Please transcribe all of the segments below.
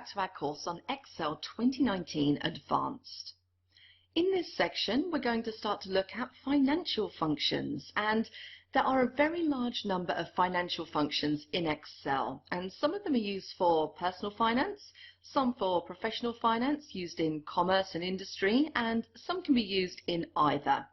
back to our course on Excel 2019 Advanced. In this section, we're going to start to look at financial functions, and there are a very large number of financial functions in Excel, and some of them are used for personal finance, some for professional finance used in commerce and industry, and some can be used in either.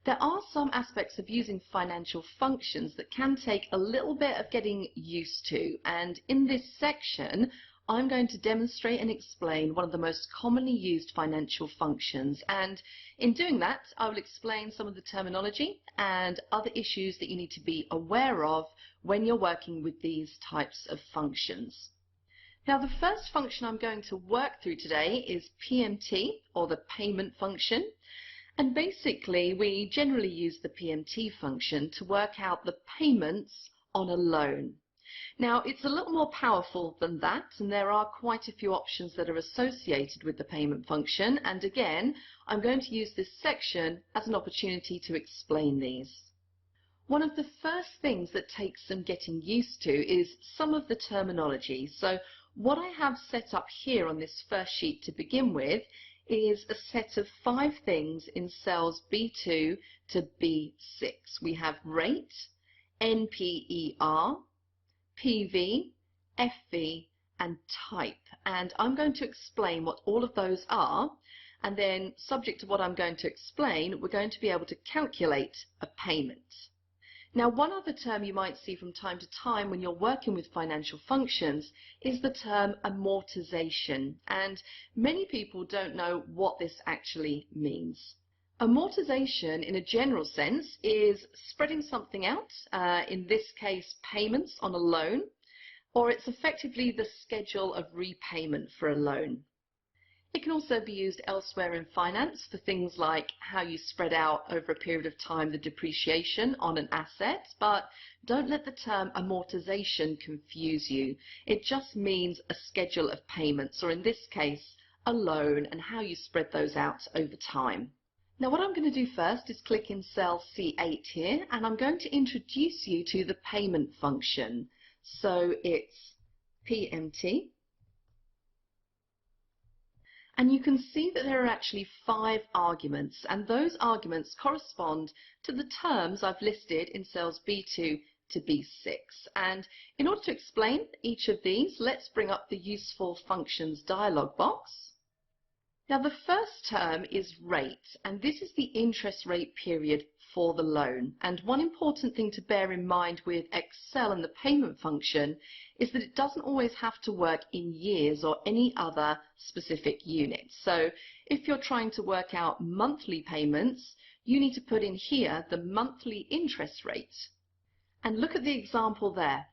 There are some aspects of using financial functions that can take a little bit of getting used to, and in this section I'm going to demonstrate and explain one of the most commonly used financial functions, and in doing that I will explain some of the terminology and other issues that you need to be aware of when you're working with these types of functions. Now, the first function I'm going to work through today is PMT, or the payment function. And basically, we generally use the PMT function to work out the payments on a loan. Now, it's a little more powerful than that, and there are quite a few options that are associated with the payment function. And again, I'm going to use this section as an opportunity to explain these. One of the first things that takes some getting used to is some of the terminology. So what I have set up here on this first sheet to begin with is a set of 5 things in cells B2 to B6. We have rate, NPER, PV, FV, and type. And I'm going to explain what all of those are, and then subject to what I'm going to explain, we're going to be able to calculate a payment. Now, one other term you might see from time to time when you're working with financial functions is the term amortization, and many people don't know what this actually means. Amortization, in a general sense, is spreading something out, in this case payments on a loan, or it's effectively the schedule of repayment for a loan. It can also be used elsewhere in finance for things like how you spread out over a period of time the depreciation on an asset, but don't let the term amortization confuse you. It just means a schedule of payments, or in this case, a loan, and how you spread those out over time. Now, what I'm going to do first is click in cell C8 here, and I'm going to introduce you to the payment function. So it's PMT. And you can see that there are actually 5 arguments, and those arguments correspond to the terms I've listed in cells B2 to B6. And in order to explain each of these, let's bring up the Useful Functions dialog box. Now, the first term is rate, and this is the interest rate period for the loan. And one important thing to bear in mind with Excel and the payment function is that it doesn't always have to work in years or any other specific unit. So if you're trying to work out monthly payments, you need to put in here the monthly interest rate. And look at the example there.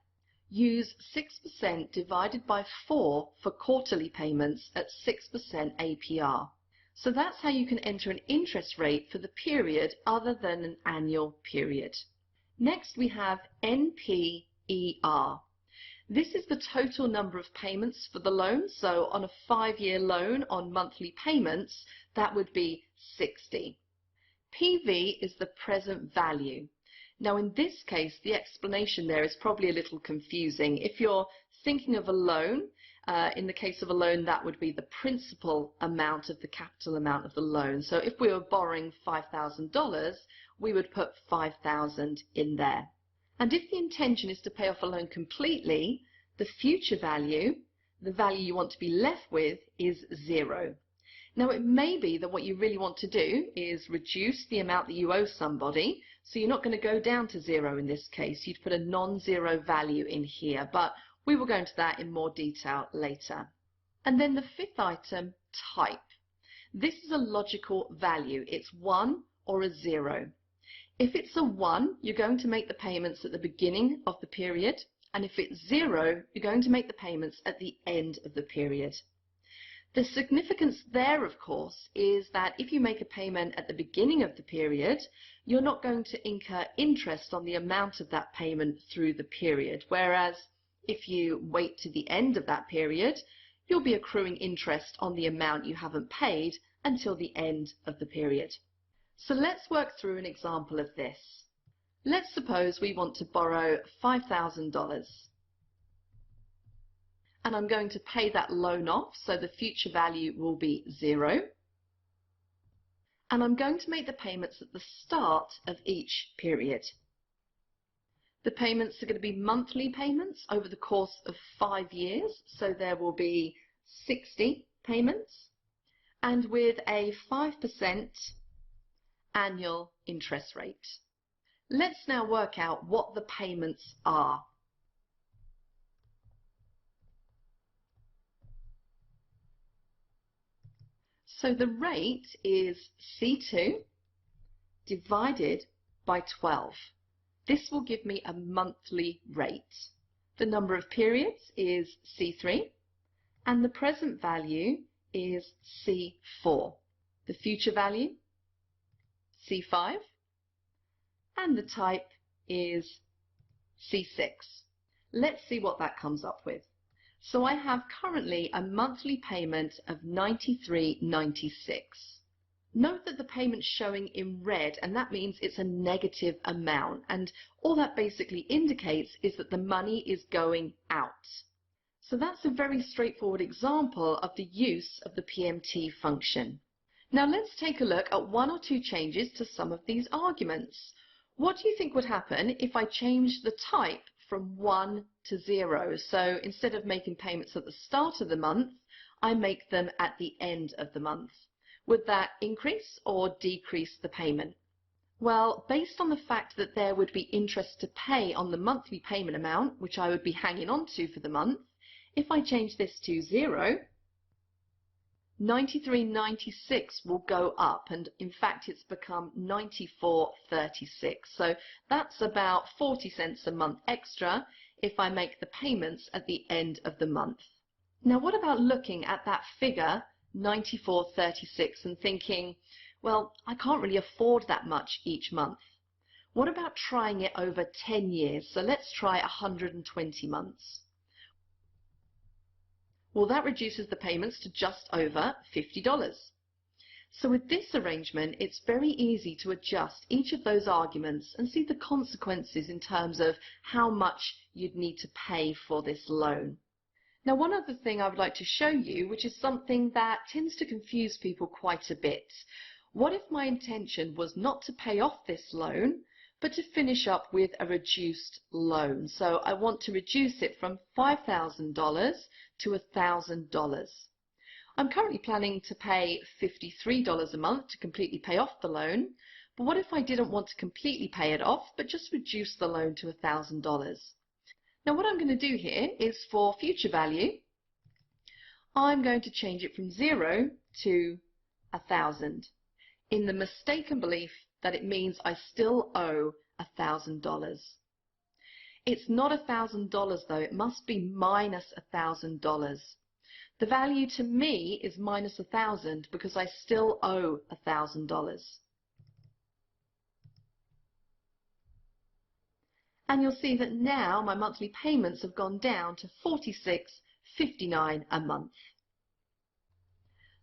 Use 6% divided by 4 for quarterly payments at 6% APR. So that's how you can enter an interest rate for the period other than an annual period. Next, we have NPER. This is the total number of payments for the loan. So on a 5-year loan on monthly payments, that would be 60. PV is the present value. Now, in this case, the explanation there is probably a little confusing. If you're thinking of a loan, in the case of a loan, that would be the principal amount of the capital amount of the loan. So if we were borrowing $5,000, we would put $5,000 in there. And if the intention is to pay off a loan completely, the future value, the value you want to be left with, is 0. Now, it may be that what you really want to do is reduce the amount that you owe somebody, so you're not going to go down to 0 in this case. You'd put a non-zero value in here, but we will go into that in more detail later. And then the 5th item, type. This is a logical value. It's 1 or a 0. If it's a 1, you're going to make the payments at the beginning of the period, and if it's 0, you're going to make the payments at the end of the period. The significance there, of course, is that if you make a payment at the beginning of the period, you're not going to incur interest on the amount of that payment through the period, whereas if you wait to the end of that period, you'll be accruing interest on the amount you haven't paid until the end of the period. So let's work through an example of this. Let's suppose we want to borrow $5,000. and I'm going to pay that loan off, so the future value will be 0. And I'm going to make the payments at the start of each period. The payments are going to be monthly payments over the course of 5 years, so there will be 60 payments, and with a 5% annual interest rate. Let's now work out what the payments are. So the rate is C2 divided by 12. This will give me a monthly rate. The number of periods is C3 and the present value is C4. The future value, C5, and the type is C6. Let's see what that comes up with. So I have currently a monthly payment of $93.96. Note that the payment's showing in red, and that means it's a negative amount, and all that basically indicates is that the money is going out. So that's a very straightforward example of the use of the PMT function. Now let's take a look at one or two changes to some of these arguments. What do you think would happen if I changed the type from 1 to 0? So instead of making payments at the start of the month, I make them at the end of the month. Would that increase or decrease the payment? Well, based on the fact that there would be interest to pay on the monthly payment amount, which I would be hanging on to for the month, if I change this to 0, $93.96 will go up, and in fact it's become $94.36. So that's about 40 cents a month extra if I make the payments at the end of the month. Now what about looking at that figure $94.36 and thinking, well, I can't really afford that much each month. What about trying it over 10 years? So let's try 120 months. Well, that reduces the payments to just over $50. So with this arrangement, it's very easy to adjust each of those arguments and see the consequences in terms of how much you'd need to pay for this loan. Now, one other thing I would like to show you, which is something that tends to confuse people quite a bit. What if my intention was not to pay off this loan, but to finish up with a reduced loan? So I want to reduce it from $5,000 to $1,000. I'm currently planning to pay $53 a month to completely pay off the loan, but what if I didn't want to completely pay it off, but just reduce the loan to $1,000? Now what I'm going to do here is, for future value, I'm going to change it from 0 to 1,000 in the mistaken belief that it means I still owe $1,000. It's not $1,000 though, it must be minus $1,000. The value to me is minus 1,000 because I still owe $1,000. And you'll see that now my monthly payments have gone down to $46.59 a month.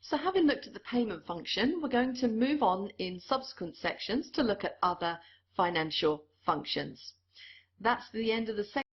So having looked at the payment function, we're going to move on in subsequent sections to look at other financial functions. That's the end of the section.